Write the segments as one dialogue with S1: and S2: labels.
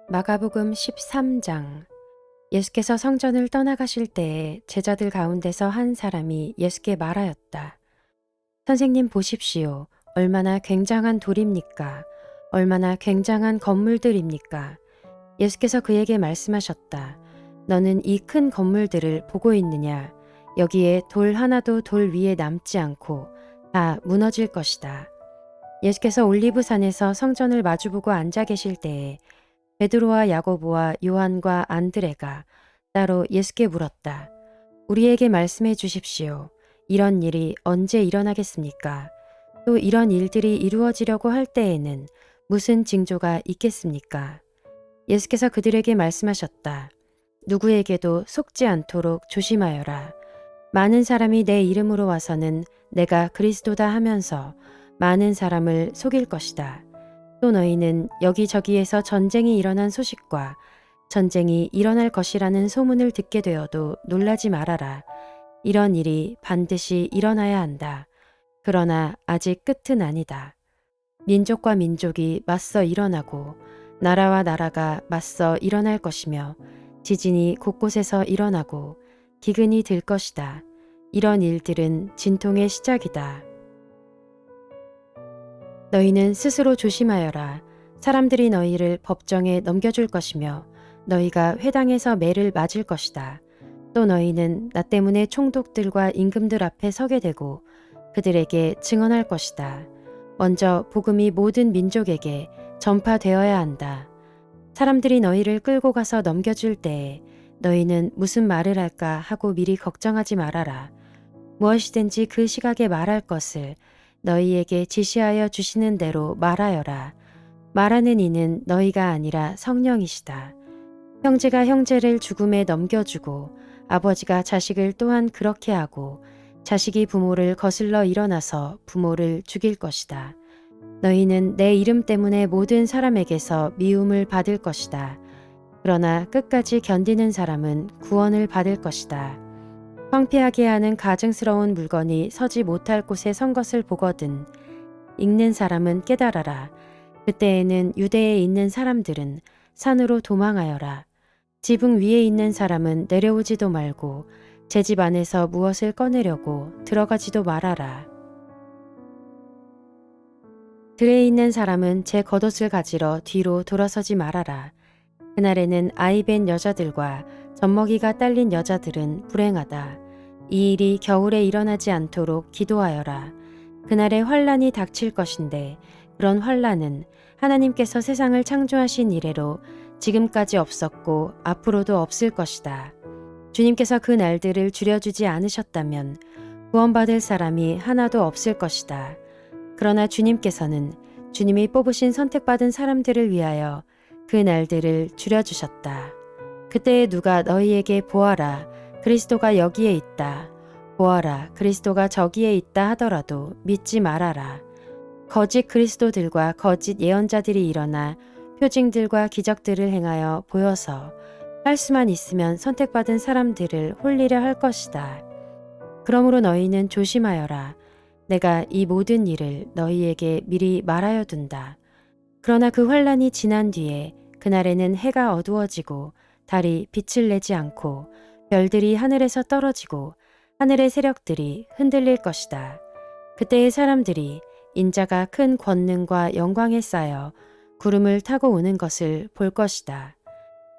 S1: 마가복음 13장. 예수께서 성전을 떠나가실 때에 제자들 가운데서 한 사람이 예수께 말하였다. 선생님 보십시오. 얼마나 굉장한 돌입니까? 얼마나 굉장한 건물들입니까? 예수께서 그에게 말씀하셨다. 너는 이 큰 건물들을 보고 있느냐? 여기에 돌 하나도 돌 위에 남지 않고 다 무너질 것이다. 예수께서 올리브산에서 성전을 마주보고 앉아 계실 때에 베드로와 야고보와 요한과 안드레가 따로 예수께 물었다. 우리에게 말씀해 주십시오. 이런 일이 언제 일어나겠습니까? 또 이런 일들이 이루어지려고 할 때에는 무슨 징조가 있겠습니까? 예수께서 그들에게 말씀하셨다. 누구에게도 속지 않도록 조심하여라. 많은 사람이 내 이름으로 와서는 내가 그리스도다 하면서 많은 사람을 속일 것이다. 또 너희는 여기저기에서 전쟁이 일어난 소식과 전쟁이 일어날 것이라는 소문을 듣게 되어도 놀라지 말아라. 이런 일이 반드시 일어나야 한다. 그러나 아직 끝은 아니다. 민족과 민족이 맞서 일어나고 나라와 나라가 맞서 일어날 것이며 지진이 곳곳에서 일어나고 기근이 들 것이다. 이런 일들은 진통의 시작이다. 너희는 스스로 조심하여라. 사람들이 너희를 법정에 넘겨줄 것이며 너희가 회당에서 매를 맞을 것이다. 또 너희는 나 때문에 총독들과 임금들 앞에 서게 되고 그들에게 증언할 것이다. 먼저 복음이 모든 민족에게 전파되어야 한다. 사람들이 너희를 끌고 가서 넘겨줄 때에 너희는 무슨 말을 할까 하고 미리 걱정하지 말아라. 무엇이든지 그 시각에 말할 것을 너희에게 지시하여 주시는 대로 말하여라. 말하는 이는 너희가 아니라 성령이시다. 형제가 형제를 죽음에 넘겨주고 아버지가 자식을 또한 그렇게 하고 자식이 부모를 거슬러 일어나서 부모를 죽일 것이다. 너희는 내 이름 때문에 모든 사람에게서 미움을 받을 것이다. 그러나 끝까지 견디는 사람은 구원을 받을 것이다. 황폐하게 하는 가증스러운 물건이 서지 못할 곳에 선 것을 보거든 읽는 사람은 깨달아라. 그때에는 유대에 있는 사람들은 산으로 도망하여라. 지붕 위에 있는 사람은 내려오지도 말고 제 집 안에서 무엇을 꺼내려고 들어가지도 말아라. 들에 있는 사람은 제 겉옷을 가지러 뒤로 돌아서지 말아라. 그날에는 아이 뵌 여자들과 젖먹이가 딸린 여자들은 불행하다. 이 일이 겨울에 일어나지 않도록 기도하여라. 그날에 환란이 닥칠 것인데 그런 환란은 하나님께서 세상을 창조하신 이래로 지금까지 없었고 앞으로도 없을 것이다. 주님께서 그 날들을 줄여주지 않으셨다면 구원받을 사람이 하나도 없을 것이다. 그러나 주님께서는 주님이 뽑으신 선택받은 사람들을 위하여 그 날들을 줄여주셨다. 그때에 누가 너희에게 보아라, 그리스도가 여기에 있다. 보아라, 그리스도가 저기에 있다 하더라도 믿지 말아라. 거짓 그리스도들과 거짓 예언자들이 일어나 표징들과 기적들을 행하여 보여서 할 수만 있으면 선택받은 사람들을 홀리려 할 것이다. 그러므로 너희는 조심하여라. 내가 이 모든 일을 너희에게 미리 말하여 둔다. 그러나 그 환란이 지난 뒤에 그날에는 해가 어두워지고 달이 빛을 내지 않고 별들이 하늘에서 떨어지고 하늘의 세력들이 흔들릴 것이다. 그때의 사람들이 인자가 큰 권능과 영광에 쌓여 구름을 타고 오는 것을 볼 것이다.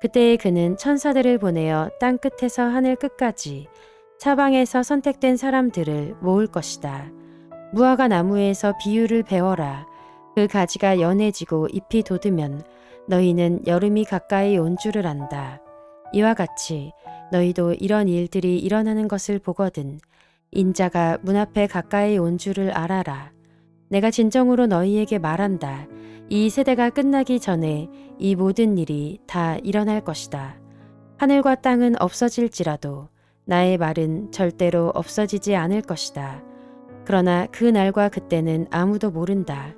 S1: 그때에 그는 천사들을 보내어 땅 끝에서 하늘 끝까지 사방에서 선택된 사람들을 모을 것이다. 무화과 나무에서 비유를 배워라. 그 가지가 연해지고 잎이 돋으면 너희는 여름이 가까이 온 줄을 안다. 이와 같이 너희도 이런 일들이 일어나는 것을 보거든 인자가 문 앞에 가까이 온 줄을 알아라. 내가 진정으로 너희에게 말한다. 이 세대가 끝나기 전에 이 모든 일이 다 일어날 것이다. 하늘과 땅은 없어질지라도 나의 말은 절대로 없어지지 않을 것이다. 그러나 그 날과 그때는 아무도 모른다.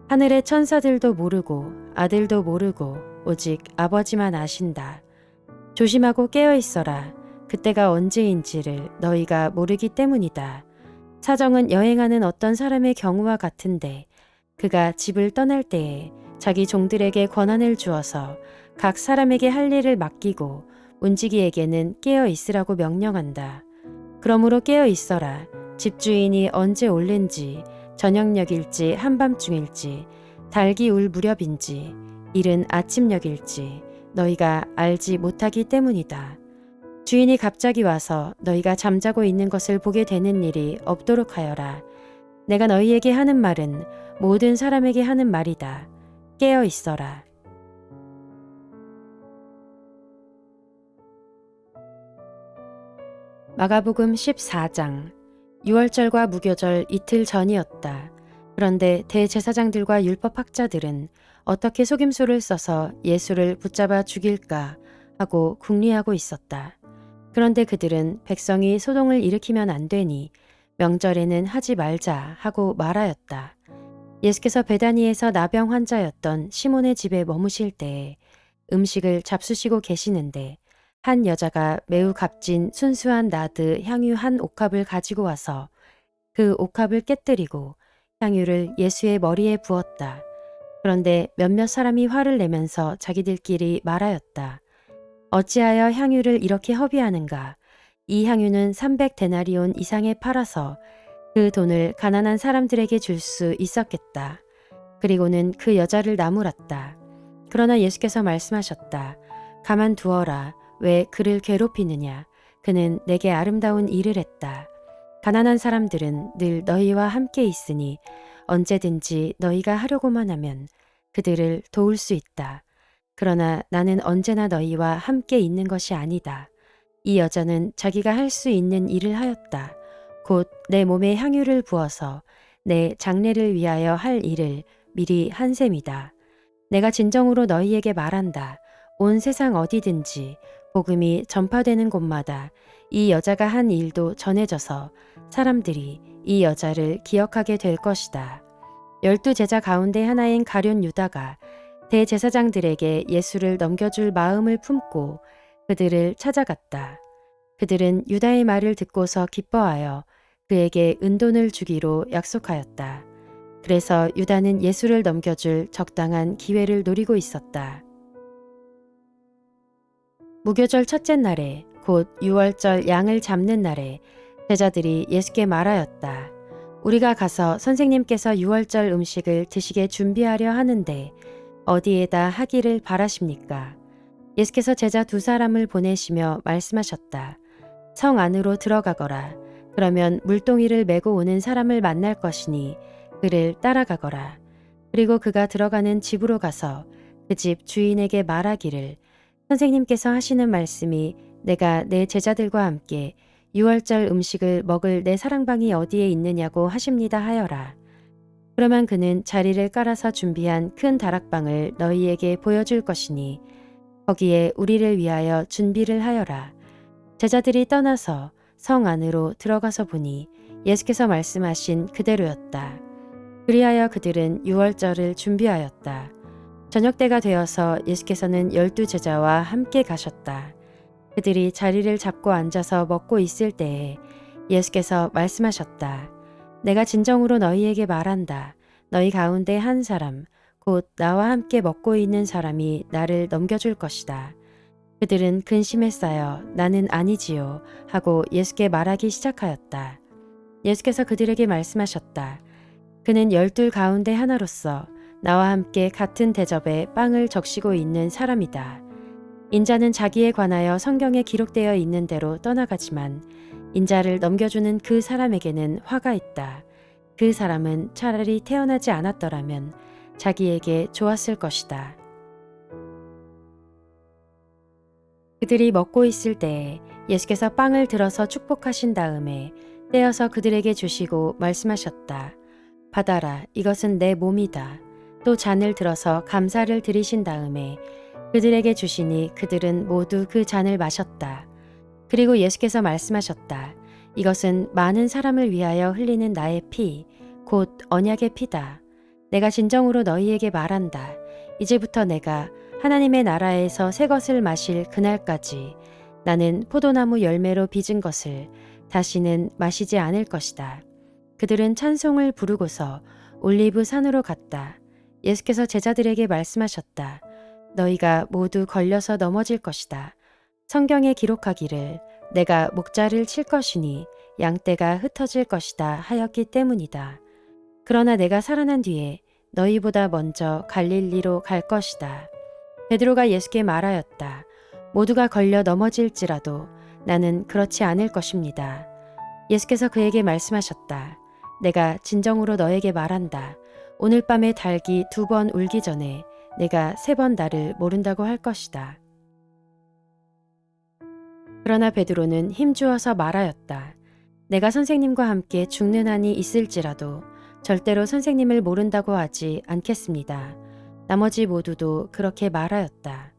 S1: 하늘의 천사들도 모르고 아들도 모르고 오직 아버지만 아신다. 조심하고 깨어 있어라. 그때가 언제인지를 너희가 모르기 때문이다. 사정은 여행하는 어떤 사람의 경우와 같은데 그가 집을 떠날 때에 자기 종들에게 권한을 주어서 각 사람에게 할 일을 맡기고 문지기에게는 깨어 있으라고 명령한다. 그러므로 깨어 있어라. 집주인이 언제 올는지 저녁녘일지 한밤중일지 달기 울 무렵인지 이른 아침녘일지 너희가 알지 못하기 때문이다. 주인이 갑자기 와서 너희가 잠자고 있는 것을 보게 되는 일이 없도록 하여라. 내가 너희에게 하는 말은 모든 사람에게 하는 말이다. 깨어 있어라. 마가복음 14장. 유월절과 무교절 이틀 전이었다. 그런데 대제사장들과 율법학자들은 어떻게 속임수를 써서 예수를 붙잡아 죽일까 하고 궁리하고 있었다. 그런데 그들은 백성이 소동을 일으키면 안 되니 명절에는 하지 말자 하고 말하였다. 예수께서 베다니에서 나병 환자였던 시몬의 집에 머무실 때에 음식을 잡수시고 계시는데 한 여자가 매우 값진 순수한 나드 향유 한 옥합을 가지고 와서 그 옥합을 깨뜨리고 향유를 예수의 머리에 부었다. 그런데 몇몇 사람이 화를 내면서 자기들끼리 말하였다. 어찌하여 향유를 이렇게 허비하는가? 이 향유는 300데나리온 이상에 팔아서 그 돈을 가난한 사람들에게 줄 수 있었겠다. 그리고는 그 여자를 나무랐다. 그러나 예수께서 말씀하셨다. 가만두어라. 왜 그를 괴롭히느냐? 그는 내게 아름다운 일을 했다. 가난한 사람들은 늘 너희와 함께 있으니 언제든지 너희가 하려고만 하면 그들을 도울 수 있다. 그러나 나는 언제나 너희와 함께 있는 것이 아니다. 이 여자는 자기가 할 수 있는 일을 하였다. 곧 내 몸에 향유를 부어서 내 장례를 위하여 할 일을 미리 한 셈이다. 내가 진정으로 너희에게 말한다. 온 세상 어디든지 복음이 전파되는 곳마다 이 여자가 한 일도 전해져서 사람들이 이 여자를 기억하게 될 것이다. 12 제자 가운데 하나인 가룟 유다가 대제사장들에게 예수를 넘겨줄 마음을 품고 그들을 찾아갔다. 그들은 유다의 말을 듣고서 기뻐하여 그에게 은돈을 주기로 약속하였다. 그래서 유다는 예수를 넘겨줄 적당한 기회를 노리고 있었다. 무교절 첫째 날에 곧 유월절 양을 잡는 날에 제자들이 예수께 말하였다. 우리가 가서 선생님께서 유월절 음식을 드시게 준비하려 하는데 어디에다 하기를 바라십니까? 예수께서 제자 2사람을 보내시며 말씀하셨다. 성 안으로 들어가거라. 그러면 물동이를 메고 오는 사람을 만날 것이니 그를 따라가거라. 그리고 그가 들어가는 집으로 가서 그 집 주인에게 말하기를 선생님께서 하시는 말씀이 내가 내 제자들과 함께 유월절 음식을 먹을 내 사랑방이 어디에 있느냐고 하십니다 하여라. 그러면 그는 자리를 깔아서 준비한 큰 다락방을 너희에게 보여줄 것이니 거기에 우리를 위하여 준비를 하여라. 제자들이 떠나서 성 안으로 들어가서 보니 예수께서 말씀하신 그대로였다. 그리하여 그들은 유월절을 준비하였다. 저녁 때가 되어서 예수께서는 12 제자와 함께 가셨다. 그들이 자리를 잡고 앉아서 먹고 있을 때에 예수께서 말씀하셨다. 내가 진정으로 너희에게 말한다. 너희 가운데 한 사람, 곧 나와 함께 먹고 있는 사람이 나를 넘겨줄 것이다. 그들은 근심에 쌓여 나는 아니지요 하고 예수께 말하기 시작하였다. 예수께서 그들에게 말씀하셨다. 그는 12 가운데 하나로서 나와 함께 같은 대접에 빵을 적시고 있는 사람이다. 인자는 자기에 관하여 성경에 기록되어 있는 대로 떠나가지만 인자를 넘겨주는 그 사람에게는 화가 있다. 그 사람은 차라리 태어나지 않았더라면 자기에게 좋았을 것이다. 그들이 먹고 있을 때에 예수께서 빵을 들어서 축복하신 다음에 떼어서 그들에게 주시고 말씀하셨다. 받아라, 이것은 내 몸이다. 또 잔을 들어서 감사를 드리신 다음에 그들에게 주시니 그들은 모두 그 잔을 마셨다. 그리고 예수께서 말씀하셨다. 이것은 많은 사람을 위하여 흘리는 나의 피, 곧 언약의 피다. 내가 진정으로 너희에게 말한다. 이제부터 내가 하나님의 나라에서 새 것을 마실 그날까지 나는 포도나무 열매로 빚은 것을 다시는 마시지 않을 것이다. 그들은 찬송을 부르고서 올리브 산으로 갔다. 예수께서 제자들에게 말씀하셨다. 너희가 모두 걸려서 넘어질 것이다. 성경에 기록하기를 내가 목자를 칠 것이니 양떼가 흩어질 것이다 하였기 때문이다. 그러나 내가 살아난 뒤에 너희보다 먼저 갈릴리로 갈 것이다. 베드로가 예수께 말하였다. 모두가 걸려 넘어질지라도 나는 그렇지 않을 것입니다. 예수께서 그에게 말씀하셨다. 내가 진정으로 너에게 말한다. 오늘 밤에 닭이 2번 울기 전에 내가 3번 나를 모른다고 할 것이다. 그러나 베드로는 힘주어서 말하였다. 내가 선생님과 함께 죽는 한이 있을지라도 절대로 선생님을 모른다고 하지 않겠습니다. 나머지 모두도 그렇게 말하였다.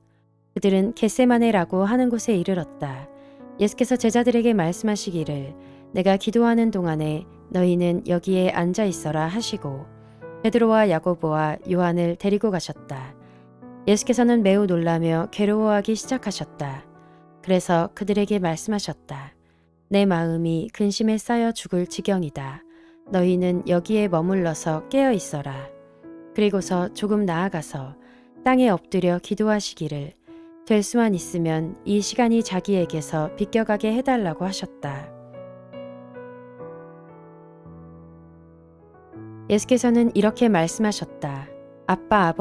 S1: 그들은 겟세마네라고 하는 곳에 이르렀다. 예수께서 제자들에게 말씀하시기를 내가 기도하는 동안에 너희는 여기에 앉아 있어라 하시고 베드로와 야고보와 요한을 데리고 가셨다. 예수께서는 매우 놀라며 괴로워하기 시작하셨다. 그래서 그들에게 말씀하셨다. 내 마음이 근심에 쌓여 죽을 지경이다. 너희는 여기에 머물러서 깨어 있어라. 그리고서 조금 나아가서 땅에 엎드려 기도하시기를 될 수만 있으면 이 시간이 자기에게서 비껴가게 해달라고 하셨다. 예수께서는 이렇게 말씀하셨다. 아빠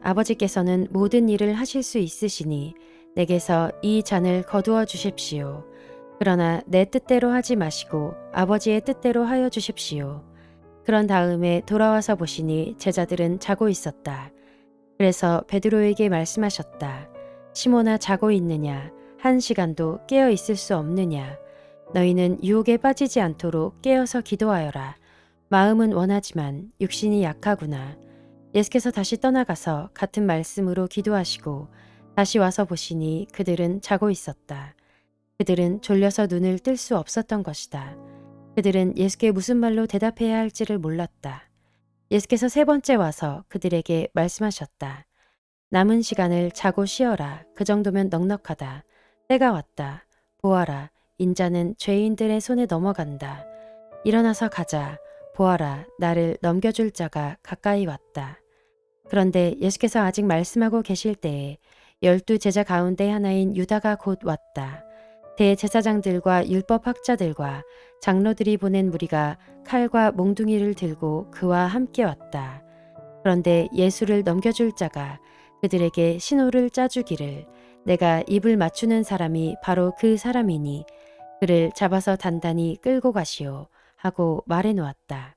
S1: 아버지께서는 모든 일을 하실 수 있으시니 내게서 이 잔을 거두어 주십시오. 그러나 내 뜻대로 하지 마시고 아버지의 뜻대로 하여 주십시오. 그런 다음에 돌아와서 보시니 제자들은 자고 있었다. 그래서 베드로에게 말씀하셨다. 시몬아 자고 있느냐? 1시간도 깨어 있을 수 없느냐? 너희는 유혹에 빠지지 않도록 깨어서 기도하여라. 마음은 원하지만 육신이 약하구나. 예수께서 다시 떠나가서 같은 말씀으로 기도하시고 다시 와서 보시니 그들은 자고 있었다. 그들은 졸려서 눈을 뜰 수 없었던 것이다. 그들은 예수께 무슨 말로 대답해야 할지를 몰랐다. 예수께서 3번째 와서 그들에게 말씀하셨다. 남은 시간을 자고 쉬어라. 그 정도면 넉넉하다. 때가 왔다. 보아라. 인자는 죄인들의 손에 넘어간다. 일어나서 가자. 보아라. 나를 넘겨줄 자가 가까이 왔다. 그런데 예수께서 아직 말씀하고 계실 때에 12 제자 가운데 하나인 유다가 곧 왔다. 대제사장들과 율법학자들과 장로들이 보낸 무리가 칼과 몽둥이를 들고 그와 함께 왔다. 그런데 예수를 넘겨줄 자가 그들에게 신호를 짜주기를 내가 입을 맞추는 사람이 바로 그 사람이니 그를 잡아서 단단히 끌고 가시오 하고 말해 놓았다.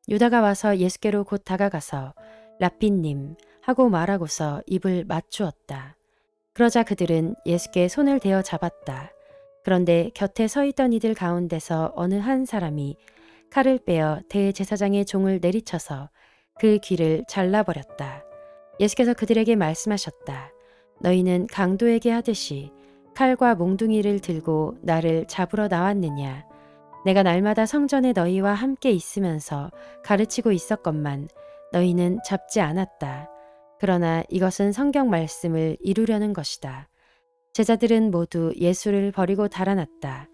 S1: 유다가 와서 예수께로 곧 다가가서 라삐님 하고 말하고서 입을 맞추었다. 그러자 그들은 예수께 손을 대어 잡았다. 그런데 곁에 서 있던 이들 가운데서 어느 한 사람이 칼을 빼어 대제사장의 종을 내리쳐서 그 귀를 잘라버렸다. 예수께서 그들에게 말씀하셨다. 너희는 강도에게 하듯이 칼과 몽둥이를 들고 나를 잡으러 나왔느냐. 내가 날마다 성전에 너희와 함께 있으면서 가르치고 있었건만 너희는 잡지 않았다. 그러나 이것은 성경 말씀을 이루려는 것이다. 제자들은 모두 예수를 버리고 달아났다.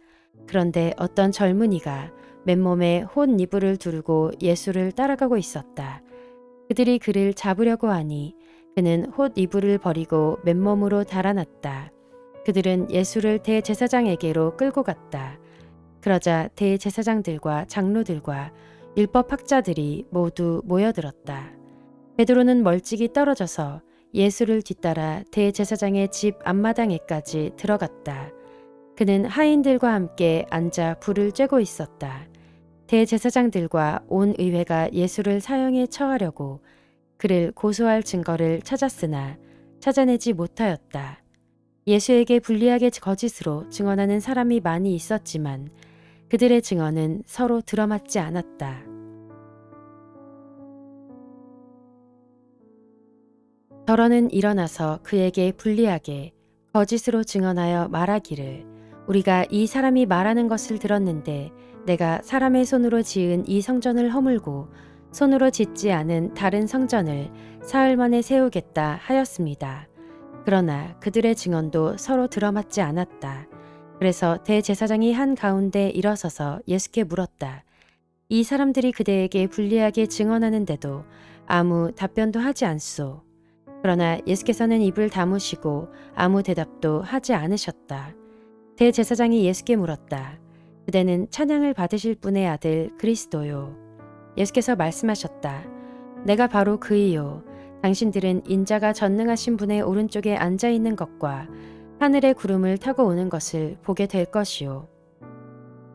S1: 그런데 어떤 젊은이가 맨몸에 홑 이불을 두르고 예수를 따라가고 있었다. 그들이 그를 잡으려고 하니 그는 홑 이불을 버리고 맨몸으로 달아났다. 그들은 예수를 대제사장에게로 끌고 갔다. 그러자 대제사장들과 장로들과 율법학자들이 모두 모여들었다. 베드로는 멀찍이 떨어져서 예수를 뒤따라 대제사장의 집 앞마당에까지 들어갔다. 그는 하인들과 함께 앉아 불을 쬐고 있었다. 대제사장들과 온 의회가 예수를 사형에 처하려고 그를 고소할 증거를 찾았으나 찾아내지 못하였다. 예수에게 불리하게 거짓으로 증언하는 사람이 많이 있었지만 그들의 증언은 서로 들어맞지 않았다. 더러는 일어나서 그에게 불리하게 거짓으로 증언하여 말하기를 우리가 이 사람이 말하는 것을 들었는데 내가 사람의 손으로 지은 이 성전을 허물고 손으로 짓지 않은 다른 성전을 사흘 만에 세우겠다 하였습니다. 그러나 그들의 증언도 서로 들어맞지 않았다. 그래서 대제사장이 한가운데 일어서서 예수께 물었다. 이 사람들이 그대에게 불리하게 증언하는데도 아무 답변도 하지 않소. 그러나 예수께서는 입을 다무시고 아무 대답도 하지 않으셨다. 대제사장이 예수께 물었다. 그대는 찬양을 받으실 분의 아들 그리스도요. 예수께서 말씀하셨다. 내가 바로 그이요. 당신들은 인자가 전능하신 분의 오른쪽에 앉아 있는 것과 하늘의 구름을 타고 오는 것을 보게 될 것이요.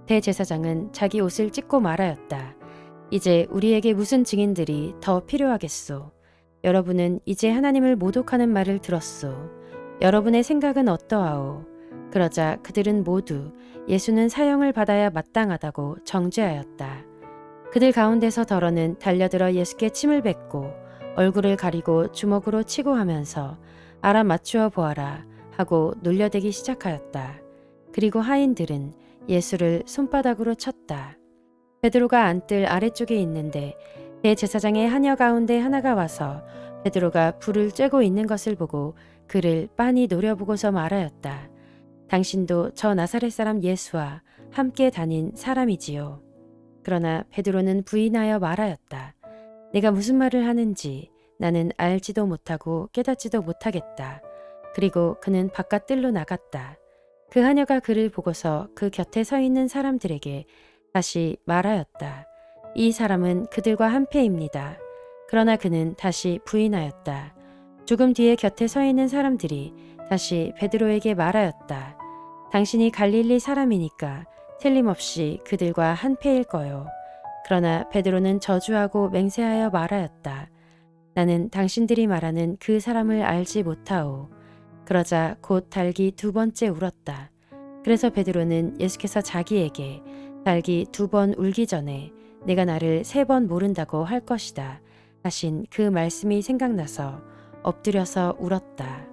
S1: 대제사장은 자기 옷을 찢고 말하였다. 이제 우리에게 무슨 증인들이 더 필요하겠소. 여러분은 이제 하나님을 모독하는 말을 들었소. 여러분의 생각은 어떠하오? 그러자 그들은 모두 예수는 사형을 받아야 마땅하다고 정죄하였다. 그들 가운데서 더러는 달려들어 예수께 침을 뱉고 얼굴을 가리고 주먹으로 치고 하면서 알아맞추어 보아라 하고 놀려대기 시작하였다. 그리고 하인들은 예수를 손바닥으로 쳤다. 베드로가 안뜰 아래쪽에 있는데 대제사장의 하녀 가운데 하나가 와서 베드로가 불을 쬐고 있는 것을 보고 그를 빤히 노려보고서 말하였다. 당신도 저 나사렛 사람 예수와 함께 다닌 사람이지요. 그러나 베드로는 부인하여 말하였다. 내가 무슨 말을 하는지 나는 알지도 못하고 깨닫지도 못하겠다. 그리고 그는 바깥 뜰로 나갔다. 그 하녀가 그를 보고서 그 곁에 서 있는 사람들에게 다시 말하였다. 이 사람은 그들과 한패입니다. 그러나 그는 다시 부인하였다. 조금 뒤에 곁에 서 있는 사람들이 다시 베드로에게 말하였다. 당신이 갈릴리 사람이니까 틀림없이 그들과 한패일 거요. 그러나 베드로는 저주하고 맹세하여 말하였다. 나는 당신들이 말하는 그 사람을 알지 못하오. 그러자 곧 닭이 두 번째 울었다. 그래서 베드로는 예수께서 자기에게 닭이 두 번 울기 전에 내가 나를 세 번 모른다고 할 것이다 하신 그 말씀이 생각나서 엎드려서 울었다.